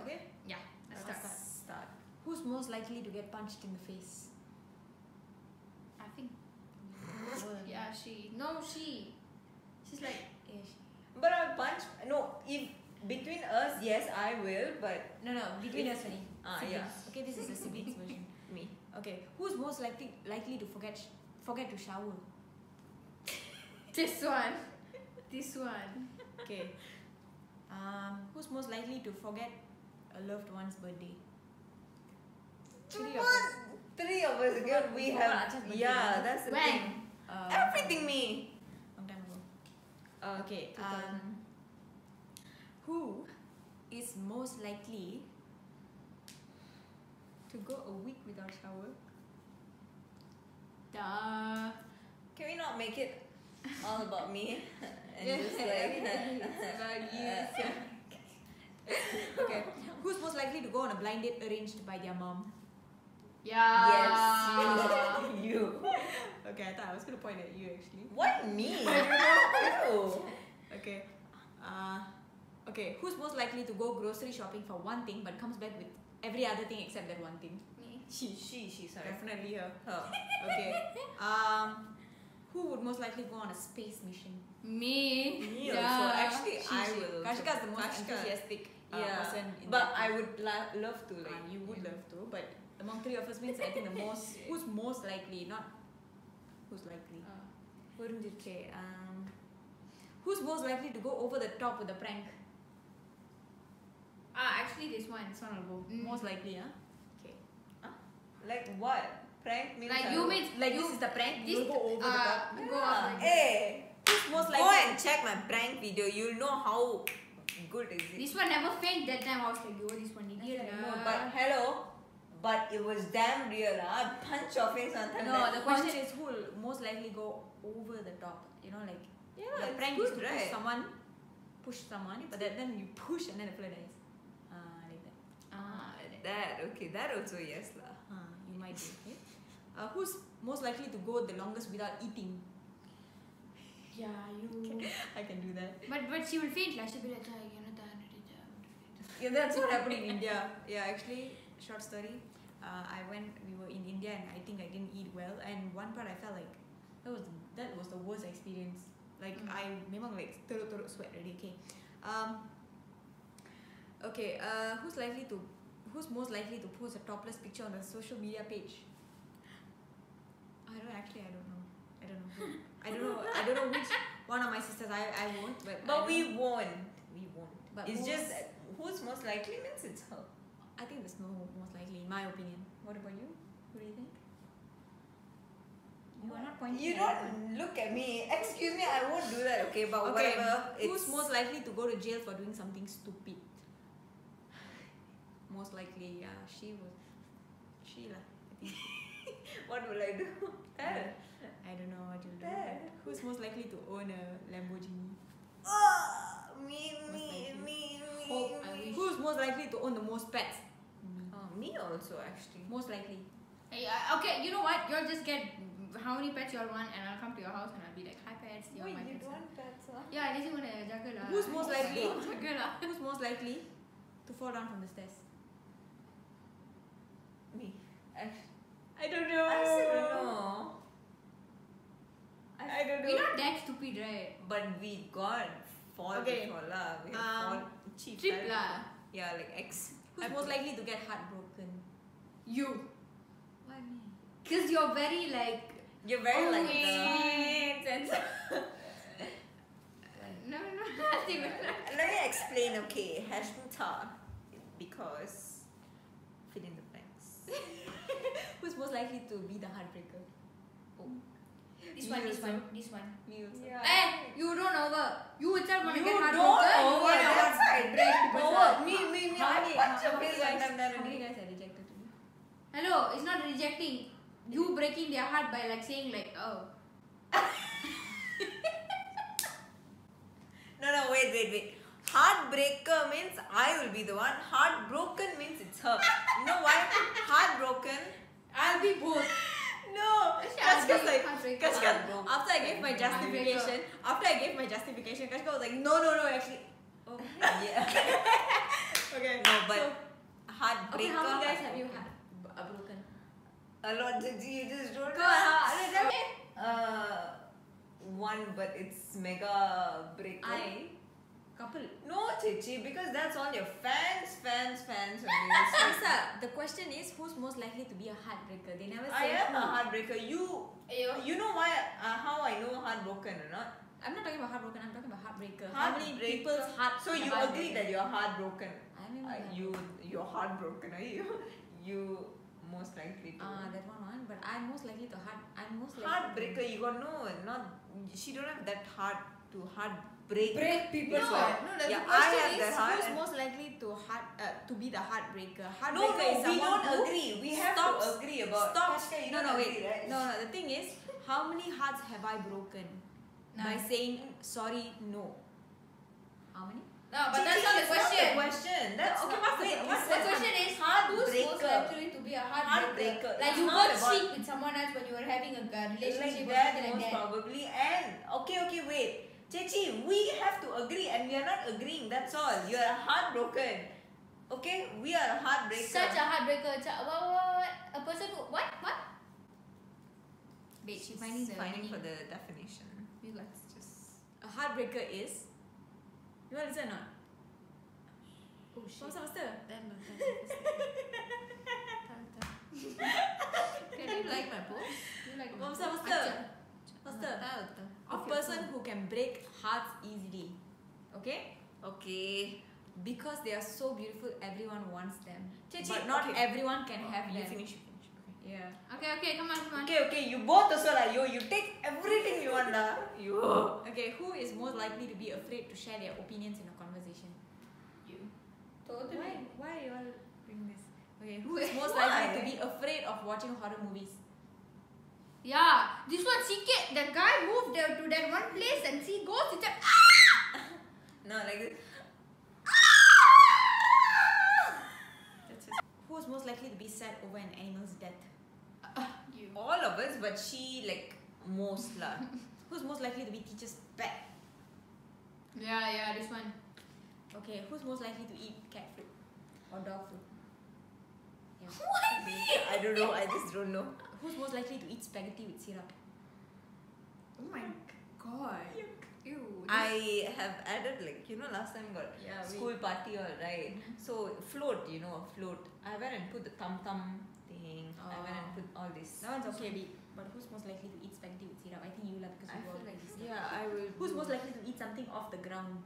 Okay? Yeah, let's start. Start. Who's most likely to get punched in the face? I think. Well, Yeah, she. No, she. She's like. yeah, she- But I'll punch. No, if between us, yes, I will. But No, between us only. Ah, Siblings. yeah. Okay, this is the siblings version. me. Okay, who's most likely to forget to shower? This one. This one. Okay. Who's most likely to forget a loved one's birthday? Three of us. Three of us. Again, we Forgot have. Acha's birthday, Yeah, right? that's the When? thing. Everything me. Long time ago. Okay. 2000. Who is most likely to go a week without shower? Duh. Can we not make it all about me? And Yeah, just like. it's about you. Okay. Who's most likely to go on a blind date arranged by their mom? Yeah. Yes. You. Okay, I thought I was gonna point at you actually. What me? I don't know. Okay. Okay. Who's most likely to go grocery shopping for one thing but comes back with every other thing except that one thing? Me. She, sorry. Definitely her. Her. Okay. Who would most likely go on a space mission? Me. Me Yeah. also. Actually, I She. will. Kashika is the most Kashika. enthusiastic Yeah. person. In But that I group. would love to like. You would love to, but among three of us means I think the most. Who's most likely? Not who's likely. Okay. Who's most likely to go over the top with a prank? Actually, this one will go. Most likely, huh? Okay. Like what? Prank means. Like I you will- means Like this is the prank. This You'll go over the top. Go Yeah. up. Hey, Who's most go likely? and check my prank video. You'll know how good is it. This one never failed that time. I was like, yo, this one idiot. No, but hello. But it was damn real. I'd punch your face on time. No, the question is who will most likely go over the top. You know, like Yeah, the it's prank good, is to right? push someone, but then you push and then the fella dies. Like that. That okay. That also yes lah. You might be. Okay? Who's most likely to go the longest without eating? Yeah, you. I can do that. But she will faint. Like she'll be like, "Oh, you're not done." Yeah, that's what happened in India. Yeah, actually, short story. We were in India and I think I didn't eat well. And one part I felt like that was the worst experience. Like I memang like teruk sweat already. Okay. Okay. Who's most likely to post a topless picture on a social media page? I don't know. I don't know which one of my sisters. I won't. But We won't. But It's who's- just who's most likely means it's her. I think there's no most likely, in my opinion. What about you? Who do you think? You are not pointing. You at don't look at me. Excuse me, I won't do that. Okay, but Okay. whatever. Who's most likely to go to jail for doing something stupid? Most likely, yeah, Sheila. I think. What will I do? Tell. I don't know what you'll do. Tell. Who's most likely to own a Lamborghini? Me. Hope I wish. Who's most likely to own the most pets? Me also actually. Most likely. Hey, okay, you know what? You'll just get how many pets you all want, and I'll come to your house and I'll be like, "Hi pets, you're my pets." pets, huh? Yeah, I just want to juggle lah. Who's most likely? Juggle lah. Who's most likely to fall down from the stairs? Me. I don't know. I still don't know. I don't know. We're not that stupid, right? But we got fall Okay. before lah. We have fall. Trip lah. Yeah, like X. Who's most likely to get heartbroken? You. Why me? Because you're very like. You're very Oh, like wait. No, nothing. Let me explain. Okay, Hashmuta, because fill in the blanks. Who's most likely to be the heartbreaker? This Me one. Me also. Eh, you don't over. You itself want to You get don't heartbroken. over. You That's wanna right. break people's heart. Me. How many Punch your guys face and then how many guys are rejected to me? Hello, it's not rejecting. You breaking their heart by like saying like, oh. No, wait. Heartbreaker means I will be the one. Heartbroken means it's her. You know why? Heartbroken. I'll be both. No, I'll Kashka's be like, heartbreaker. Kashka, Heartbroken. after I gave my justification, Kashka was like, no, actually, oh, Yeah. Okay. No, but so, heartbreaker. okay, how many guys have you had broken? A lot. You just don't. Go on. One, but it's mega breaker. Couple. No, Chichi, because that's all your fans only. Lisa, the question is who's most likely to be a heartbreaker? They never I say am who. a heartbreaker. You know why? How I know heartbroken or not? I'm not talking about heartbroken, I'm talking about heartbreaker. How many Heartbreaker. people's hearts So you have I agree broken? that you're heartbroken? I mean, You're heartbroken, are you? You most likely to. that one, but I'm most likely to Heartbreaker, you got no, not. She don't have that heart to heartbreak. break people's No. heart. No, the Yeah, question I have is that heart who's and- most likely to be the heartbreaker. No, Heartbreaker is we someone don't who agree. We have stops- to agree about. stops. Kashka, you No, don't wait. agree, right? No. The thing is, how many hearts have I broken by None. saying sorry? No. How many? No, but Chichi, that's not the it's question. the question. That's Okay, not- what's the- wait, what's The question is who's Heartbreaker. most likely to be a heartbreaker? Heartbreaker. Like It's you not got about- cheat with someone else when you were having a relationship like or that something like most that. probably. And okay, wait. Chichi, we have to agree and we are not agreeing. That's all. You are heartbroken. Okay? We are a heartbreaker. Such a heartbreaker. What? A person who what? Wait, she's finding the finding meaning. for the definition. You got. Let's just. A heartbreaker is. You want to listen or not? Oh shit. From semester. Can you like my post? You like my From post? semester. Faster. A person who can break hearts easily. Okay? Okay. Because they are so beautiful, everyone wants them. Chichi, But not okay. everyone can have You them. finish. Yeah. Okay, come on. Okay, you both also like you take everything you want you. Okay, who is most likely to be afraid to share their opinions in a conversation? You. Totally. Why you all bring this? Okay, who is most likely to Why? be afraid of watching horror movies? Yeah, this one CK, the guy moved to that one place and she goes with No, like this. That's just, who is most likely to be sad over an animal's death? you. All of us, but she like most lah. Who's most likely to be teacher's pet? Yeah, this one. Okay, who's most likely to eat cat food or dog food? Yeah. I don't know. I just don't know. Who's most likely to eat spaghetti with syrup? Oh my god. Ew. I have added like last time got Yeah, we- school party all right. So float, a float. I went and put the thumb thing. I went and put all this. That one's okay, but who's most likely to eat spaghetti with syrup? I think you lah because I you feel all like this. yeah, I will. Who's most likely to eat something off the ground?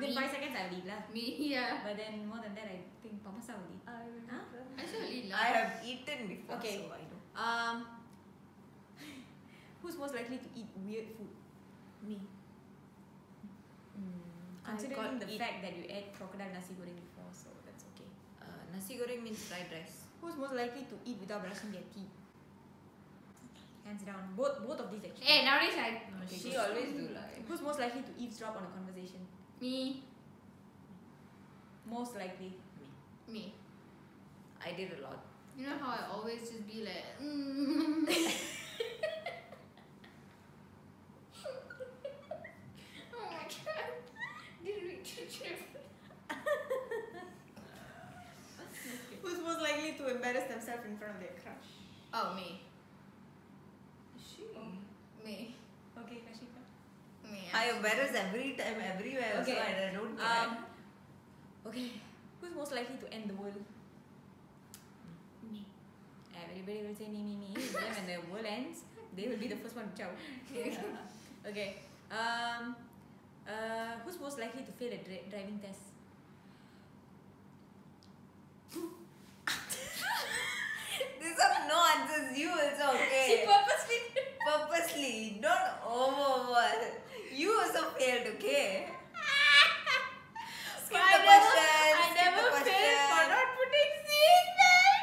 Me. Within 5 seconds I will eat lah. Me, yeah. But then more than that I think Pamasa will eat. I will. Huh? I should I have eaten before, Okay. so I know. Who's most likely to eat weird food? Me. Considering the eat- fact that you ate crocodile nasi goreng before, so that's okay. Nasi goreng means fried rice. Who's most likely to eat without brushing their teeth? Hands down. Both of these actually. Hey, nowadays I. Okay, She good. always do like. Who's most likely to eavesdrop on a conversation? Me. Most likely. Me. I did a lot. You know how I always just be like, oh my god. Did we Who's most likely to embarrass themselves in front of their crush? Oh, me. She. Me. Okay, Kashika. Me. I embarrass every time, everywhere. Okay. So I don't care. Okay. Who's most likely to end the world? Me. Everybody will say me. Then when the world ends, they will be the first one to chow. Okay. Who's most likely to fail a driving test? These are no answers. You also okay. Purposely, not over. You also failed, okay? Skip the question. I skip never the failed for question. not putting seatbelt.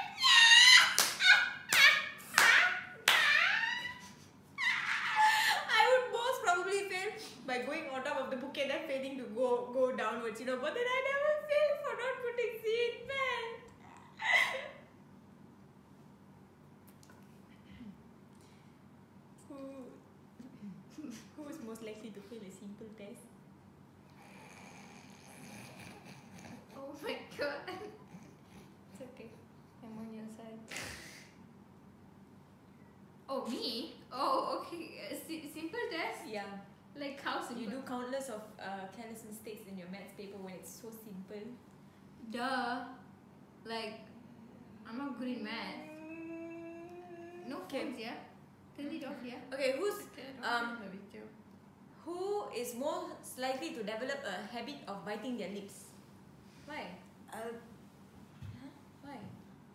I would most probably fail by going on top of the bouquet, then failing to go downwards, But then I never failed for not putting seatbelt. Who is most likely to fail a simple test? Oh, me? Oh, okay. Simple test? Yeah. Like how simple? You do countless of careless mistakes in your maths paper when it's so simple. Duh. Like, I'm not good in math. No phones, yeah? Turn it off, yeah? Okay, Turn it off, the video. who is most likely to develop a habit of biting their lips? Why? Why?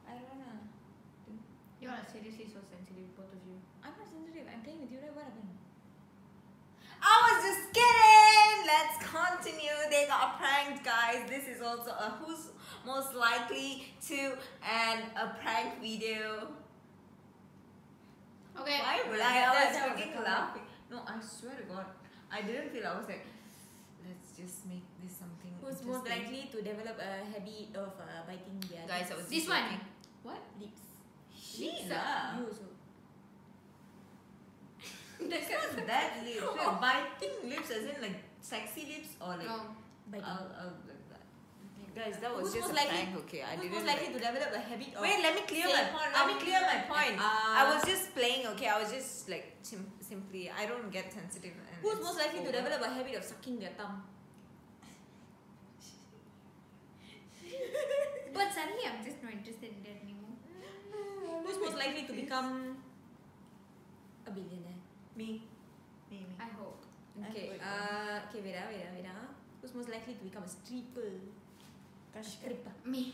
I don't know. You are seriously so sensitive, both of you. I'm not sensitive. I'm playing with you, right? What happened? I was just kidding. Let's continue. They got pranked, guys. This is also a who's most likely to and a prank video. Okay. Why would That- I was that was freaking a laughing. No, I swear to God, I didn't feel. I was like, let's just make this something. Who's most interesting. likely to develop a habit of biting their Guys, I lips? was This just one. joking. What? Lips. Sheila. You also. It's not that lips. Like biting lips, as in like sexy lips or like. No. Biting. Like that. Guys, that was Who's just a most likely- prank. Okay, I Who's didn't. most likely to develop a habit of Wait, let me clear my saying, point. Let me clear my point. uh, I was just playing. Okay, I was just like simply. I don't get sensitive. And Who's it's most likely to over. develop a habit of sucking their thumb? But suddenly I'm just not interested in that anymore. Who's most likely to become a billionaire? Me. Me. I hope. Okay. Okay. Wait. Who's most likely to become a stripper? A stripper. Me.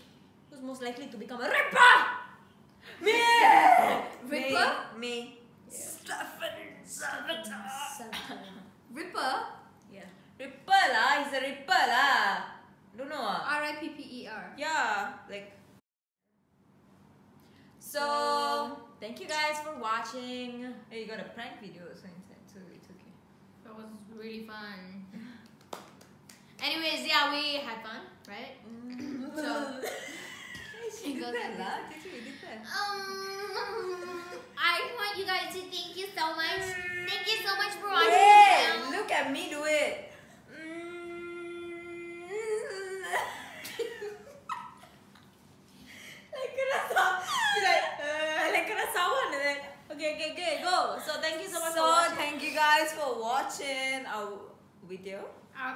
Who's most likely to become a rapper? Me. Ripper? Me. Ripper? Yeah. Ripper lah. He's a ripper lah. Don't know. R-I-P-P-E-R. Yeah. Like. So thank you guys for watching. Hey, you got a prank video also inside, so it's okay. That was really fun. Anyways, yeah, we had fun, right? So, She did that lah. You did that. I want you guys to thank you so much. Thank you so much for watching. Hey, this video. look at me do it. Okay, go. So thank you so much for So watching. thank you guys for watching our video,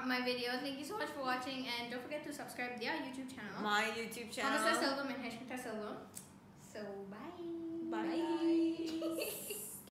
My video. Thank you so much for watching, and don't forget to subscribe their YouTube channel. my YouTube Honesta channel. Silvam and Hashmita Silvam.